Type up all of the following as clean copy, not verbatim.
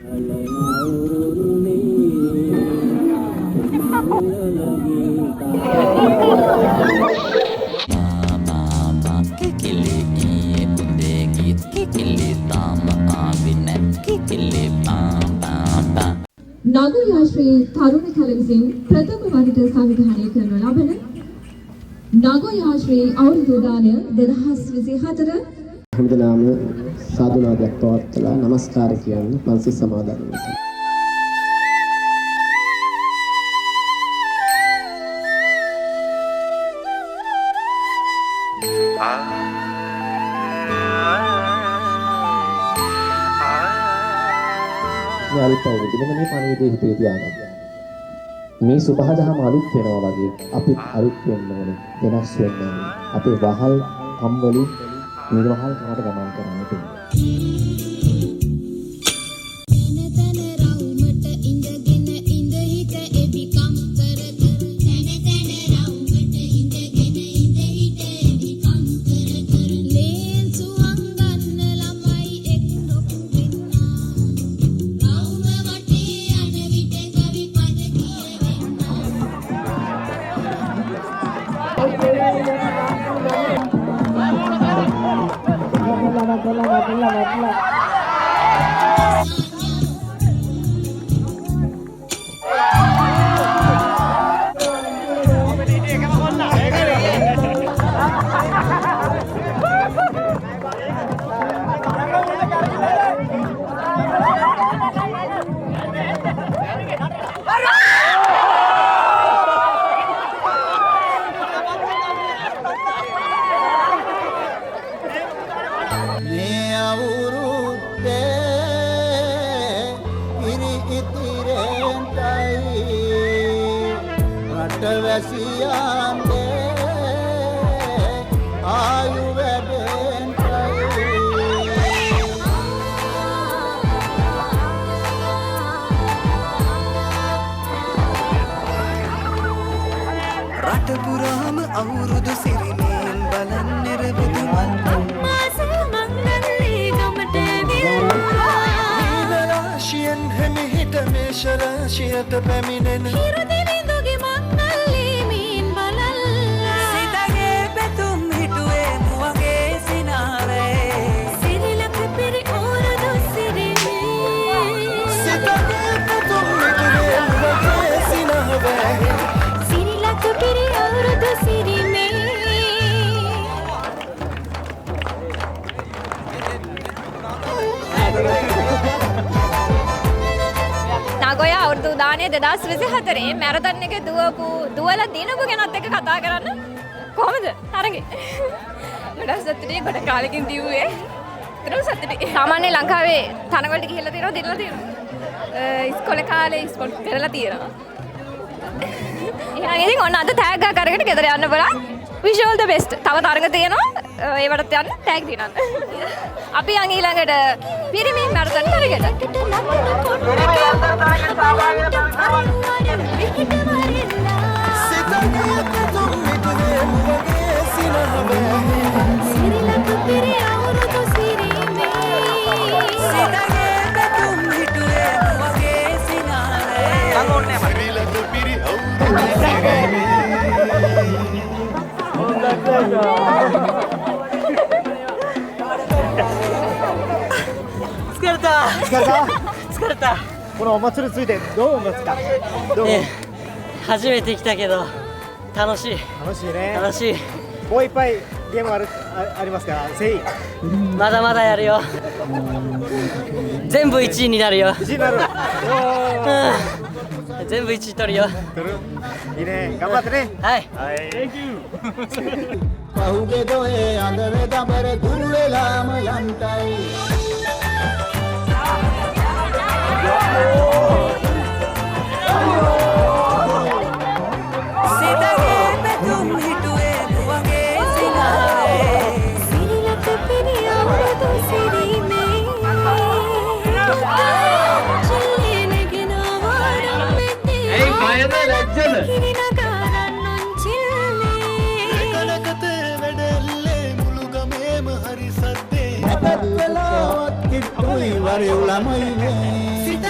නගරයා ශ්‍රී තරුණ කල විසින් ප්‍රථම වරට සංවිධානය කරනු ලබන නගරයා ශ්‍රී අවුරුදු දානය 2024 හැමදෙනාම සාදුනාදයක් පවත්වලා নমස්කාර කියන්න පන්සිල් සමාදන් වෙනවා. අල්පවුරුදු මෙන්න මේ පණිවිඩය හිතේ තියාගන්න. මේ සුභදහම අලුත් වෙනවා වගේ අපිත් අලුත් වෙන්න ඕනේ. වෙනස් වෙන්න ඕනේ. අපේ වහල් කම්වලු නිර්වහල් කරාට ගමන් කරන්න ඕනේ. රටපුරාම අවුරුදු සිරිනීන් බලන් නිරබුදුමන් මාසල් මංගල්ලී ගමට විරාශියෙන් හෙමිහිට මේෂරාශියට පැමිණෙන හිරදිරිඳුගේ මංගල්ලී මීන් බලල්ලා සිතගේ පැතුම් හිටුවේ මුවගේ සිනාරේ සිරිලක පිරි ඕරදු සිරිමේ සිතගේ පැතුම් හිටුවේ මුවගේ සිනාරේ පිරි අවුරුදු සිරිමේ නගොයා අවුරුදු දානේ 2024 මැරතන් එකේ දුවලා දිනපු කෙනත් එක්ක කතා කරන්න කොහමද තරගේ ගොඩක් සතුටුයි ගොඩ කාලෙකින් දිව්වේ ඒතරම් සතුටුයි සාමාන්‍ය ලංකාවේ තනකොළට ගිහිල්ලා තියෙනවා දිනලා තියෙනවා ඉස්කෝලේ කාලේ ස්පෝර්ට් කරලා තියෙනවා එහෙනම් ඉතින් ඔන්න අද ටැග් එකක් අරගෙන ගෙදර යන්න බලන්න wish all the best තව තරඟ තියෙනවා ඒවටත් යන්න ටැග් දිනන්න අපි යන් ඊළඟට පිරිමි මැරතන් තරගෙට疲れたこのお祭りについてどう思いますかどう初めて来たけど楽しいね楽しいもういっぱいゲームありますからぜひまだまだやるよ全部1位になるよ1位になる全部1位取るよいいね頑張ってねはい Thank you පහුගේ දොයේ අඳර දබර දුර වෙලාම යන්ටයි සිතගේ පැතුම් හිටුවේ මුවගේ සිනාරේ සිරිලක පිරි අවුරුදු සිරිමේ චිල්ලෙනගෙන වරම් මෙතේ ඒ පයද ලැජ්ජද කිරිනකාරන් නොන්චිල්ලේ කලකතේ වැඩල්ලේ මුළු ගමේම හරි සද්දේ හැබැත් වෙලාවත් කිට්ටුයි වරේ උළමයි වේ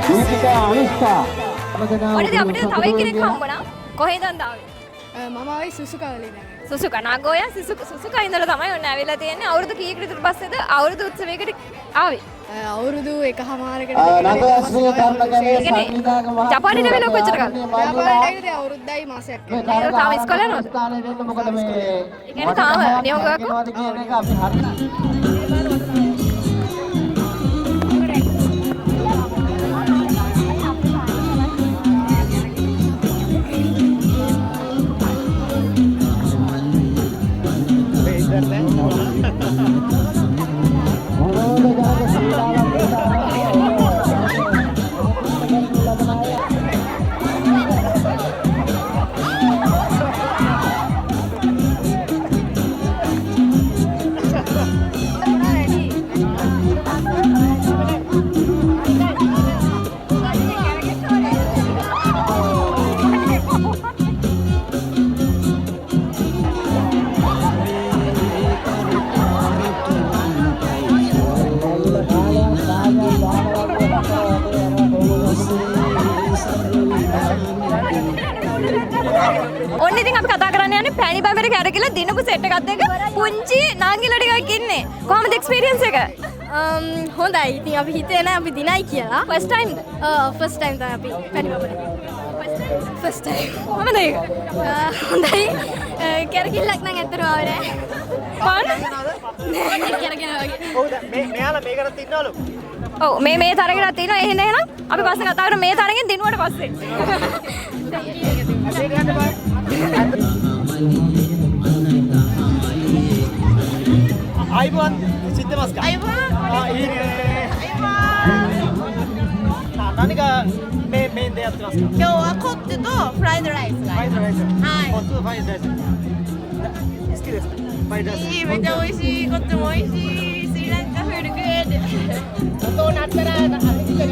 දීපිකා අනුෂ්කා ඔන්න අපිට තව කෙනෙක් හම්බුණා. කොහෙන්ද ආවේ? මම ආවේ සුසුකාවලින්. සුසුකා නගෝයා සුසුකා ඉඳලා තමයි ඔන්න ඇවිල්ලා තියෙන්නේ. අවුරුදු කීයකට විතර පස්සේද අවුරුදු උත්සවයකට ආවේ? අවුරුදු 1.5කට නගරස්ත්‍රීය කර්මකලේ සංවිධායක මහත්මිය ජපානයේ වෙලා කොච්චර කාලද? ව්‍යාපාරයකට අවුරුද්දයි මාසයක්. තාම ඉස්කෝලේ යනවද? ස්ථානේ වෙන්න මොකද මේ ඒ කියන්නේ තාම නියෝගයක් කියන එක අපි හරි ඔන්න ඉතින් අපි කතා කරන්න යන්නේ පැණි බඹර කැරකිලා දිනපු සෙට් එකත් එක්ක පුංචි නාගිලා ටිකක් ඉන්නේ. කොහමද එක්ස්පීරියන්ස් එක? හොඳයි. ඉතින් අපි හිතේ නෑ අපි දිනයි කියලා. ෆස්ට් ටයිම්ද? ෆස්ට් ටයිම් තමයි අපි පැණි බබරේ. First time. කොහමද ඒක? හොඳයි. කැරකිල්ලක් නම් ඇත්තටම ආවේ නෑ. පාන? නෑ කැරගෙන වගේ. ඔව් මෙයාලා මේකට ඉන්නවලු. ඔව් මේ තරගෙට තියෙනවා. එහෙනම් අපි පස්සේ කතා කරමු මේ තරගෙන් දිනුවට පස්සේ. අයිබෝන් සිද්ධ මස්කා何がメインでやってますか今日はコットとフライドライスがあります。はいホットファイドライス好きですかファイドライスめっちゃ美味しい、コットも美味しい、スリランカフールグッド。音鳴ったら見てね。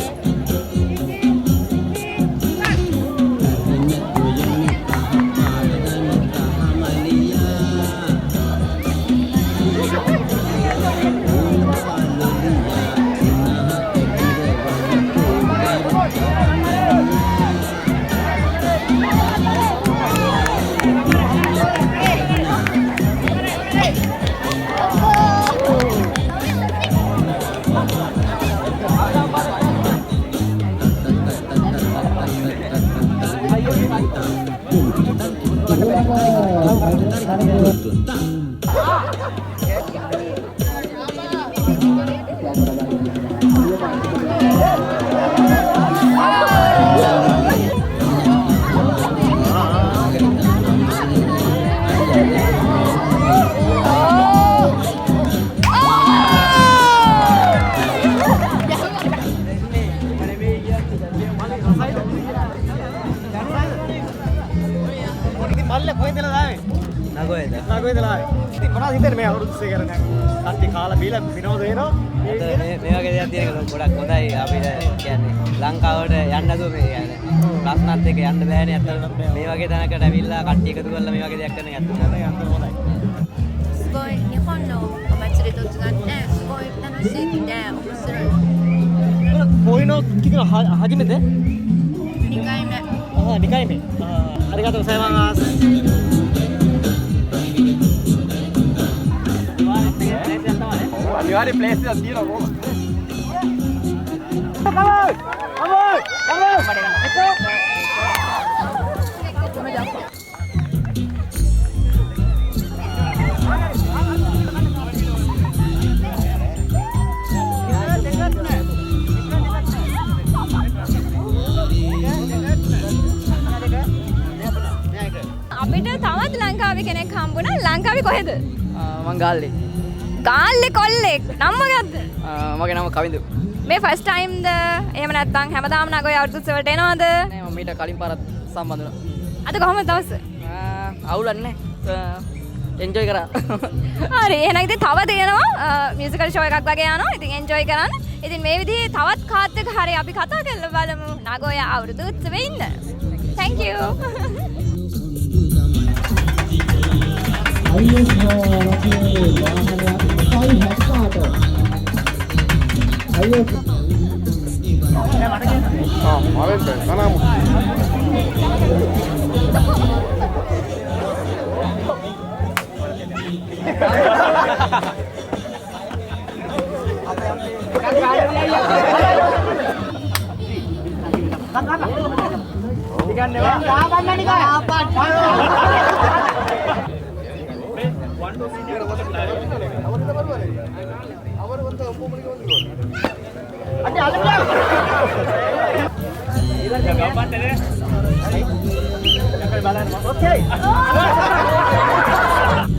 මල්ල කොහෙන්ද ආවේ? නගොයද? නගොයද ආවේ. ඉතින් මොනවද හිතන්නේ මේ අවුරුදු 100 කරන කට්ටිය කාලා බීලා විනෝද වෙනවා. මේ වගේ දෙයක් තියෙන එක ගොඩක් හොඳයි අපිට කියන්නේ ලංකාවට යන්න දුව මේ කියන්නේ ප්‍රශ්නත් එක්ක යන්න බෑනේ අතට මේ වගේ තැනකට ඇවිල්ලා කට්ටිය එකතු කරලා මේ වගේ දෙයක් කරන එක ඇත්තටම හොඳයි. すごい日本のお祭りと違ってすごい楽しくて面白い。こういうの聞くのは初めて2回目。ああ2回目ありがとうございますDiwali place ya tiro bro Vamos අපිට තවත් ලංකාවේ කෙනෙක් හම්බුණා. ලංකාවේ කොහෙද? මං ගාල්ලේ. ගාල්ලේ කොල්ලෙක්. නම මොකද්ද? මගේ නම කවිඳු. මේ ෆස්ට් ටයිම්ද? එහෙම නැත්නම් හැමදාම නගොය අවුරුදු උත්සවයට එනවද? නෑ මම මීට කලින් පාරක් සම්බන්ධ වුණා. අද කොහමද දවස? අවුලක් නෑ. එන්ජොයි කරා. හරි එහෙනම් ඉතින් තව දෙනවා මියුසිකල් ෂෝ එකක් වගේ යනවා. ඉතින් එන්ජොයි කරන්න. ඉතින් මේ විදිහේ තවත් කාත් එක හරි අපි කතා කරලා බලමු නගොය අවුරුදු උත්සවෙ ඉන්න. Thank you. අයියෝ රජයේ වාහනයක් 6:60ට අයියෝ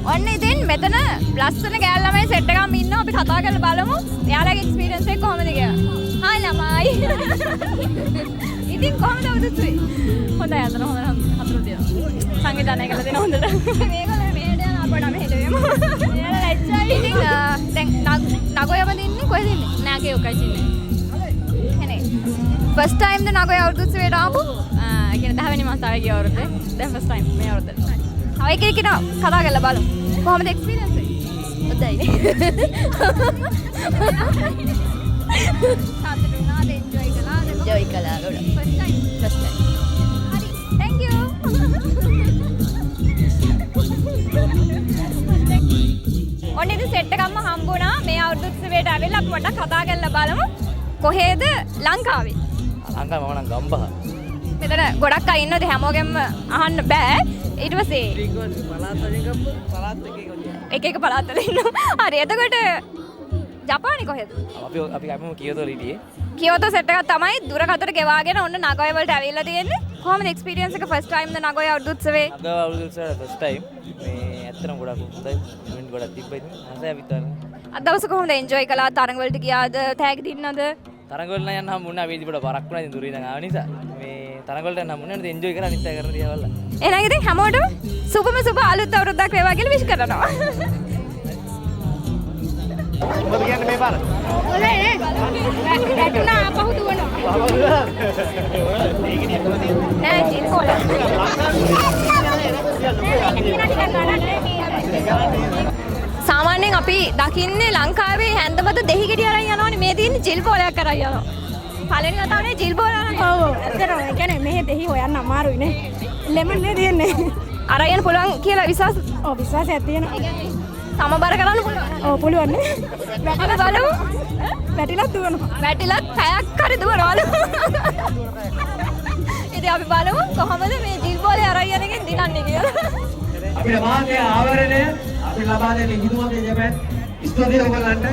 ඔන්න ඉතින් මෙතන ලස්සන ගෑල් ළමයි සෙට් එකක් ඉන්නවා. අපි කතා කරලා බලමු එයාලගේ එක්ස්පීරියන්ස් එක කොහොමද කියලා. හායි ළමයි. ඉතින් කොහොමද උදේ? හොඳයි අතන හොඳ හතුරු තියෙනවා. සංවිධානය කරලා දෙන හොඳට. මේගොල්ලෝ මෙහෙට යන අපට මෙහෙට වෙමු. එයාලා ලැජ්ජයි. ඉතින් දැන් නගොයම දින්නේ කොහෙද ඉන්නේ? නෑගේ ඔකයි ඉන්නේ. එනේ. ෆස්ට් ටයිම් ද නගොය අවුරුදු උත්සවයට ආපු. කියන්නේ 10 වෙනි මාසයේ ගිය අවුරුද්දේ. දැන් ෆස්ට් ටයිම් මේ අවුරුද්දේ. තව එක කෙනා කතා කරලා බලමු. කොහොමද එක්ස්පීරියන්ස් එක? හොඳයි. සාතුටුනාද එන්ජොයි කළාද? එන්ජොයි කළා ගොඩක්. First time. හරි. thank you. ඔන්න ඉතින් සෙට් එකක්ම හම්බුණා. මේ අවුරුදු උත්සවයට ඇවිල්ලා අපි පොඩ්ඩක් කතා කරලා බලමු. කොහෙද ලංකාවේ? ලංකාවේ මම නම් ගම්බහ. මෙතන ගොඩක් අය ඉන්නද හැමෝගෙම අහන්න බෑ. ඊට පස්සේ එක එක පළාත් වල ඉන්නවා. හරි. එතකොට ජපානි කොහෙද? අපි අපිම කියතෝ හිටියේ. කියෝතෝ සෙට් එකක් තමයි දුරකතර ගෙවාගෙන ඔන්න නගොය වලට ඇවිල්ලා තියෙන්නේ. කොහොමද එක්ස්පීරියන්ස් එක ෆස්ට් ටයිම් ද නගොය අවුරුදු උත්සවේ? නගොය අවුරුදු උත්සවයේ ෆස්ට් ටයිම්. මේ ඇත්තටම ගොඩක් හොඳයි. ඉවෙන්ට් ගොඩක් තිබ්බයි. ආසයි අපිත් අර. අද දවස කොහොමද එන්ජොයි කළා? තරඟ වලට ගියාද? තෑගි දින්නද? තරඟ වල යන්න හම්බුණා. වේදි පොඩ බරක් වුණා. ඉතින් දුරින් ආව නිසා මේ තරඟ වලට යන්න හම්බුණා. ඉතින් එන්ජොයි කරා අනිත් අය කරන දේවල්. එහෙනම් ඉතින් හැමෝටම සුබම සුබ අලුත් අවුරුද්දක් වේවා කියලා විශ් කරනවා. මොකද කියන්නේ මේ පාර? හොඳයි නේ. වැටුණා අපහු දුවනවා. නෑ ජිල් කොල. සාමාන්‍යයෙන් අපි දකින්නේ ලංකාවේ හැන්දමත දෙහි ගෙඩි අරන් යනවනේ. මේ තියෙන්නේ ජිල් බෝලයක් කරන් යනවා. පළවෙනි වතාවනේ ජිල් බෝල අරන්. ඔව්. ඇත්තටම ඒ කියන්නේ මෙහෙ දෙහි හොයන්න අමාරුයි නේ. ලෙමන් නේ තියෙන්නේ. අරයන් පුළුවන් කියලා විශ්වාස. ඔව් විශ්වාසයක් තියෙනවා. සමබර කරන්න පුළුවන්. ඔව් පුළුවන් නේ. අපි බලමු. වැටිලත් දුවනවා. වැටිලත් පැයක් හරි දුවනවලු. ඉතින් අපි බලමු කොහොමද මේ ජිල් බෝලේ අරන් යන එකෙන් දිනන්නේ කියලා. අපේ මාගේ ආවරණය අපි ලබා දෙන හිතුමතේ ජපන් ස්තුතියි ඔයගලන්ට.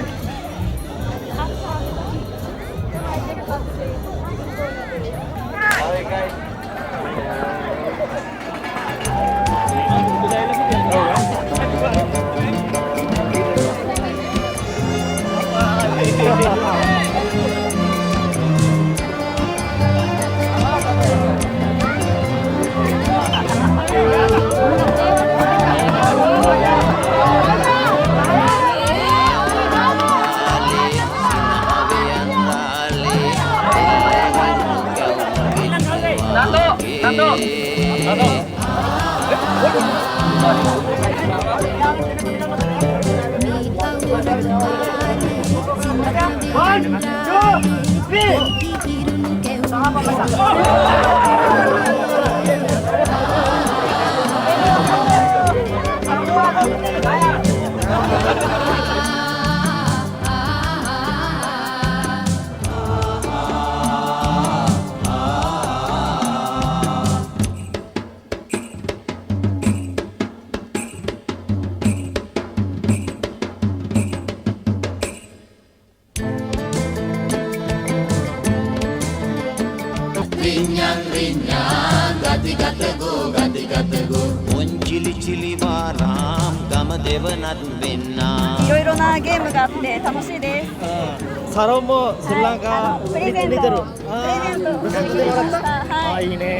Saromo Sri Lanka Nitaru. Ini.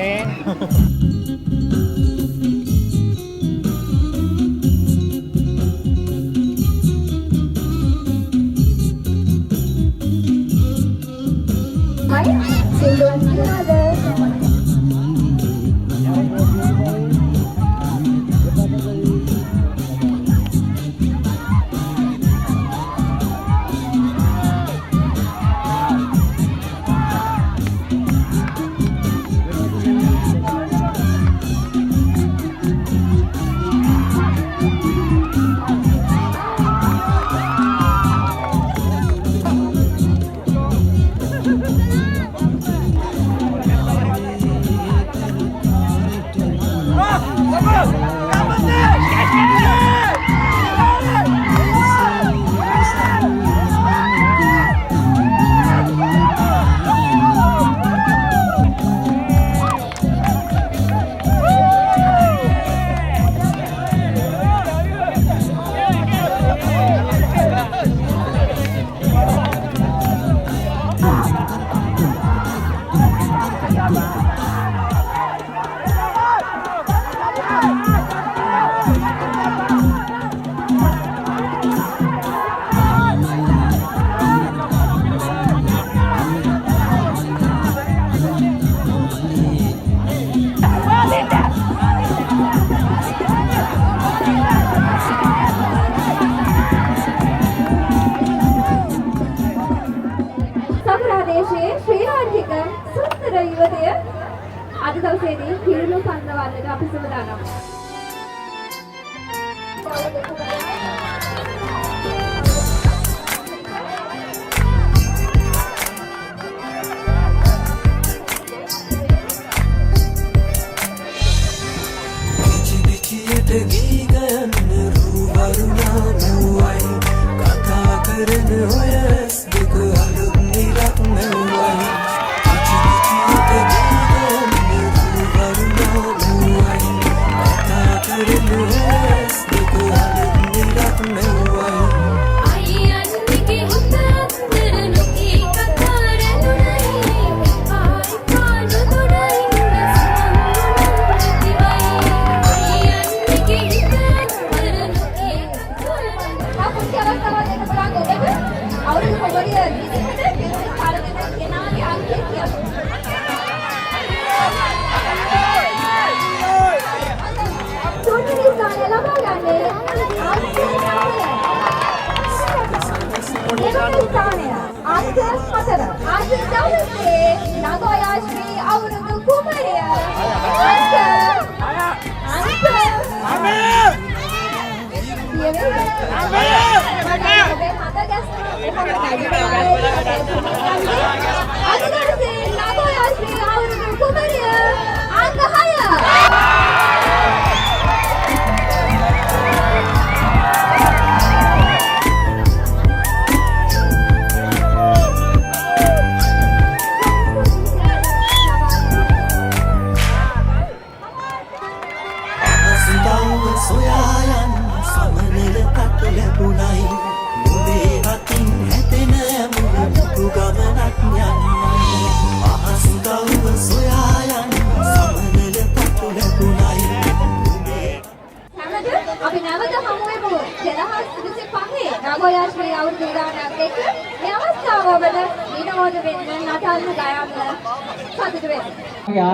අද දවසේදී කිරුළු පන්දවන්නට අපි සූදානම්.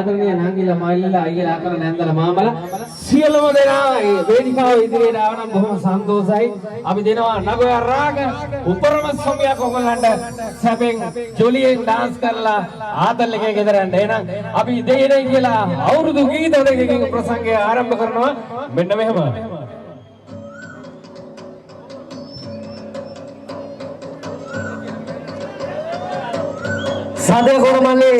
ආදරණීය නංගිලා මල්ලිලා අයියලා අක්කලා නැන්දලා මාමලා සියලුම දෙනා මේ වේදිකාව ඉදිරියට ආවනම් බොහොම සන්තෝෂයි. අපි දෙනවා නගෝයා රාග උපරම සොමියක් ඔයගොල්ලන්ට සැපෙන් ජොලියෙන් ඩාන්ස් කරලා ආදල් එකේ ගෙදරන්න. එහෙනම් අපි දෙයිනේ කියලා අවුරුදු ගීත දෙකකින් ප්‍රසංගය ආරම්භ කරනවා. මෙන්න මෙහෙම. සාදේ කොරමල්ලේ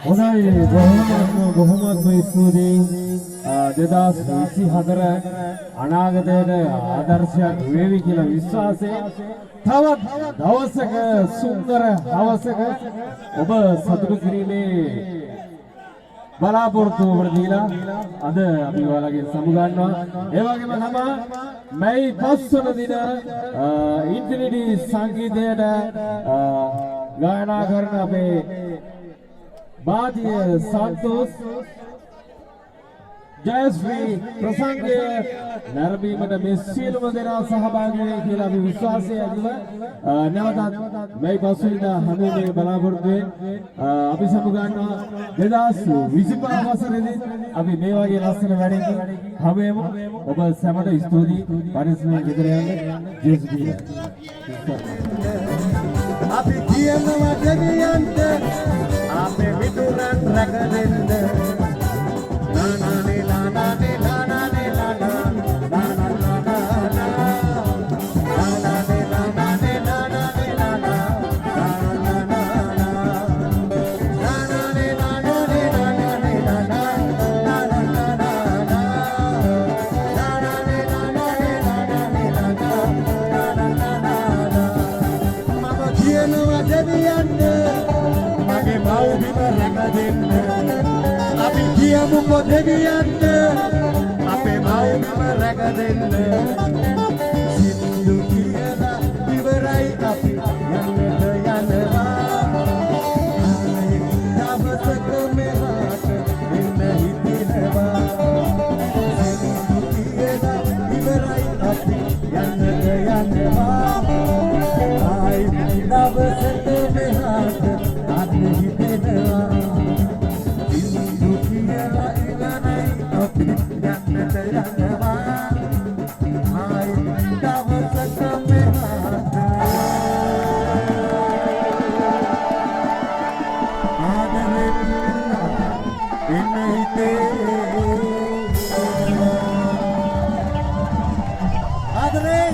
හොඳයි බොහොමත්ම ස්තුතියි 2024 අනාගතයට ආදර්ශයක් වේවි කියලා විශ්වාසය තවත් දවසක සුන්දර දවසක ඔබ සතුටු කිරීමේ බලාපොරොත්තු වල දීලා අද අපි ඔයාලගේ සමුගන්නවා ඒ වගේම තමයි මැයි 5 වන දින ඉන්ෆිනිටි සංගීතයට ගායනා කරන අපේ बादिय संतोष जयश्री प्रसंग नरबी मट में सिलम देना सहभागी हुए කියලා අපි විශ්වාසය ඇතිව නැවතත් මේ පසුවිනා හැමෝගේ බලාපොරොත්තු අපි සමුගන්නවා 2025 වසරේදී අපි මේ වගේ ලස්සන වැඩකින් හැමෝම ඔබ සැමට ස්තුතියි පරිස්සමෙන් ගෙදර යන්න ජේසුස් අපි කියනවා දෙවියන්ට අපේ මිතුරන් රැකගෙන නානානේ නානානේ නානානේ අපි කියමුකෝ දෙවියන්ට අපේ මව්බිම රැකගෙන සින්දු කියලා ඉවරයි අපි යන්නට යනවා ආයේ දවසක මෙහාට එන්න හිතෙනවා සින්දු කියලා ඉවරයි අපි යන්නට යනවා ආයේ දවසක මෙහාට අන්න හිතෙනවා Adre